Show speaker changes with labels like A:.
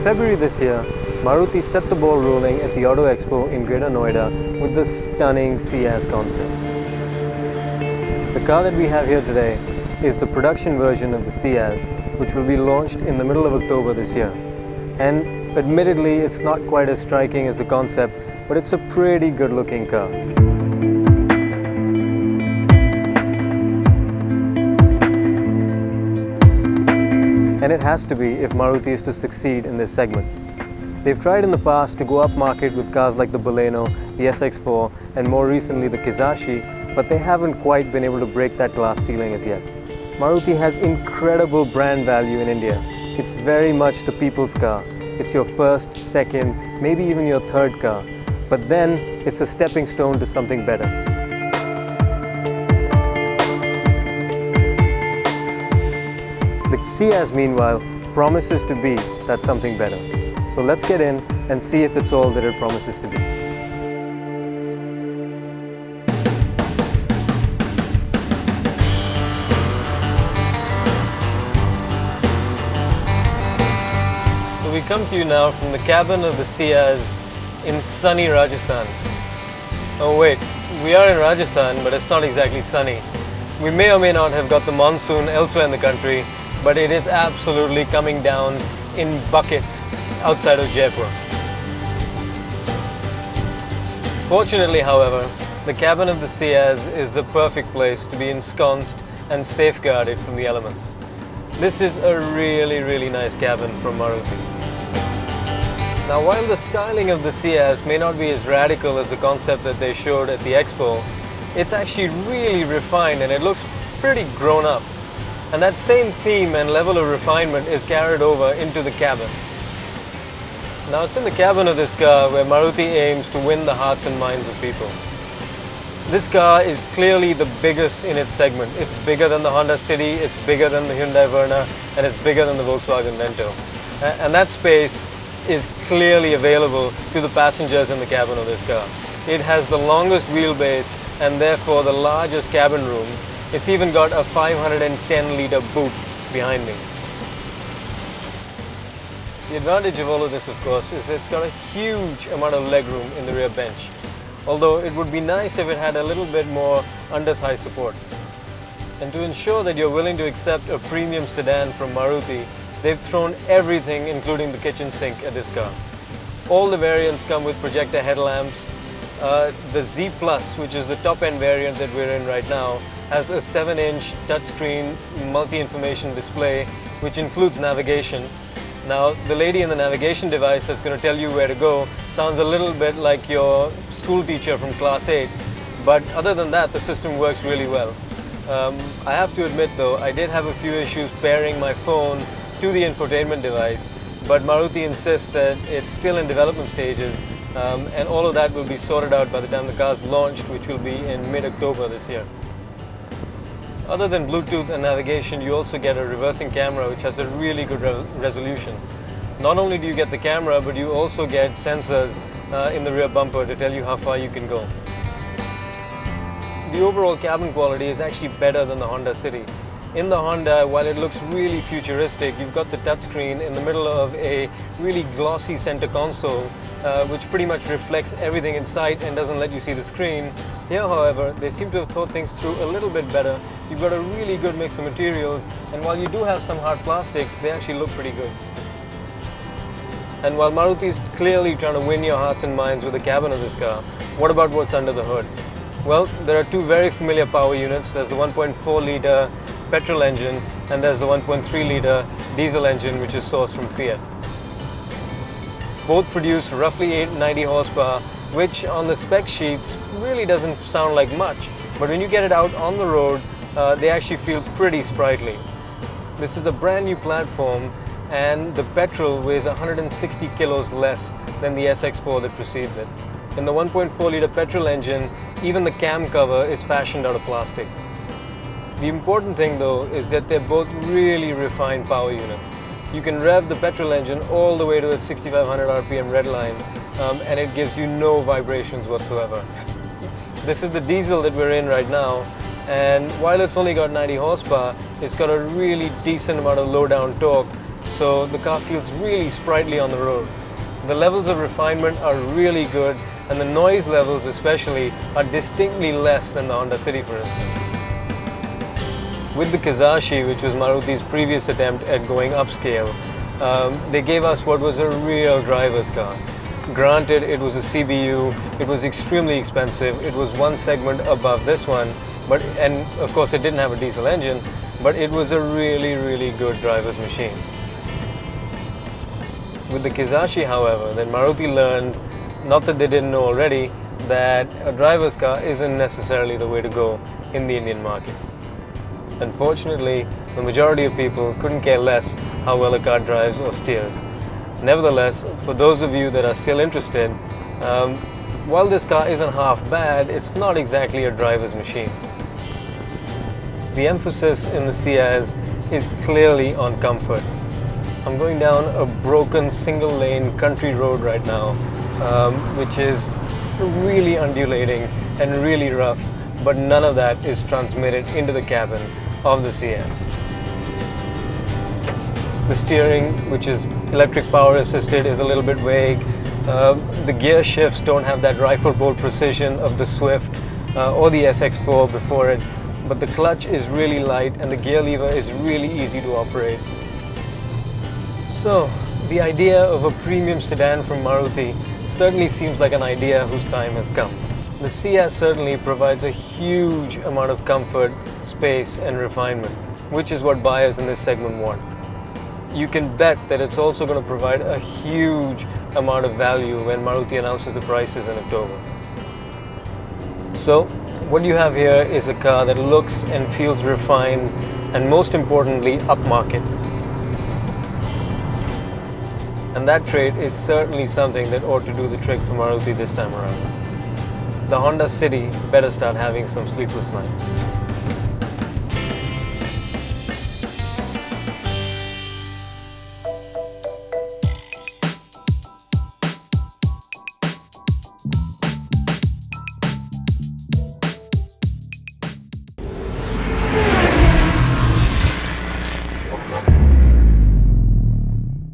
A: February this year, Maruti set the ball rolling at the Auto Expo in Greater Noida with the stunning Ciaz concept. The car that we have here today is the production version of the Ciaz, which will be launched in the middle of October this year. And admittedly, it's not quite as striking as the concept, but it's a pretty good looking car. And it has to be if Maruti is to succeed in this segment. They've tried in the past to go up market with cars like the Baleno, the SX4, and more recently the Kizashi, but they haven't quite been able to break that glass ceiling as yet. Maruti has incredible brand value in India. It's very much the people's car. It's your first, second, maybe even your third car. But then it's a stepping stone to something better. The Ciaz, meanwhile, promises to be that something better. So let's get in and see if it's all that it promises to be. So we come to you now from the cabin of the Ciaz in sunny Rajasthan. Oh wait, we are in Rajasthan, but it's not exactly sunny. We may or may not have got the monsoon elsewhere in the country, but it is absolutely coming down in buckets outside of Jaipur. Fortunately, however, the cabin of the Ciaz is the perfect place to be ensconced and safeguarded from the elements. This is a really nice cabin from Maruti. Now, while the styling of the Ciaz may not be as radical as the concept that they showed at the Expo, it's actually really refined and it looks pretty grown up. And that same theme and level of refinement is carried over into the cabin. Now it's in the cabin of this car where Maruti aims to win the hearts and minds of people. This car is clearly the biggest in its segment. It's bigger than the Honda City, it's bigger than the Hyundai Verna, and it's bigger than the Volkswagen Vento. And that space is clearly available to the passengers in the cabin of this car. It has the longest wheelbase and therefore the largest cabin room. It's even got a 510-litre boot behind me. The advantage of all of this, of course, is it's got a huge amount of legroom in the rear bench. Although it would be nice if it had a little bit more under-thigh support. And to ensure that you're willing to accept a premium sedan from Maruti, they've thrown everything, including the kitchen sink, at this car. All the variants come with projector headlamps. The Z Plus, which is the top-end variant that we're in right now, has a 7-inch touchscreen multi-information display, which includes navigation. Now, the lady in the navigation device that's going to tell you where to go sounds a little bit like your school teacher from class 8, but other than that, the system works really well. I have to admit though, I did have a few issues pairing my phone to the infotainment device, but Maruti insists that it's still in development stages, and all of that will be sorted out by the time the car's launched, which will be in mid-October this year. Other than Bluetooth and navigation, you also get a reversing camera which has a really good resolution. Not only do you get the camera, but you also get sensors in the rear bumper to tell you how far you can go. The overall cabin quality is actually better than the Honda City. In the Honda, while it looks really futuristic, you've got the touchscreen in the middle of a really glossy center console, which pretty much reflects everything in sight and doesn't let you see the screen. Here, however, they seem to have thought things through a little bit better. You've got a really good mix of materials, and while you do have some hard plastics, they actually look pretty good. And while Maruti is clearly trying to win your hearts and minds with the cabin of this car, what about what's under the hood? Well, there are two very familiar power units. There's the 1.4-litre petrol engine, and there's the 1.3-litre diesel engine, which is sourced from Fiat. Both produce roughly 890 horsepower, which on the spec sheets really doesn't sound like much, but when you get it out on the road, they actually feel pretty sprightly. This is a brand new platform, and the petrol weighs 160 kilos less than the SX4 that precedes it. In the 1.4-litre petrol engine, even the cam cover is fashioned out of plastic. The important thing though is that they're both really refined power units. You can rev the petrol engine all the way to its 6500 RPM redline, and it gives you no vibrations whatsoever. This is the diesel that we're in right now, and while it's only got 90 horsepower, it's got a really decent amount of low down torque, so the car feels really sprightly on the road. The levels of refinement are really good, and the noise levels especially are distinctly less than the Honda City, for instance. With the Ciaz, which was Maruti's previous attempt at going upscale, they gave us what was a real driver's car. Granted, it was a CBU, it was extremely expensive, it was one segment above this one, and of course it didn't have a diesel engine, but it was a really good driver's machine. With the Ciaz, however, then Maruti learned, not that they didn't know already, that a driver's car isn't necessarily the way to go in the Indian market. Unfortunately, the majority of people couldn't care less how well a car drives or steers. Nevertheless, for those of you that are still interested, while this car isn't half bad, it's not exactly a driver's machine. The emphasis in the Ciaz is clearly on comfort. I'm going down a broken single-lane country road right now, which is really undulating and really rough, but none of that is transmitted into the cabin of the Ciaz. The steering, which is electric power assisted, is a little bit vague. The gear shifts don't have that rifle bolt precision of the Swift or the SX4 before it, but the clutch is really light and the gear lever is really easy to operate. So, the idea of a premium sedan from Maruti certainly seems like an idea whose time has come. The Ciaz certainly provides a huge amount of comfort, space and refinement, which is what buyers in this segment want. You can bet that it's also going to provide a huge amount of value when Maruti announces the prices in October. So, what you have here is a car that looks and feels refined and most importantly upmarket. And that trait is certainly something that ought to do the trick for Maruti this time around. The Honda City better start having some sleepless nights.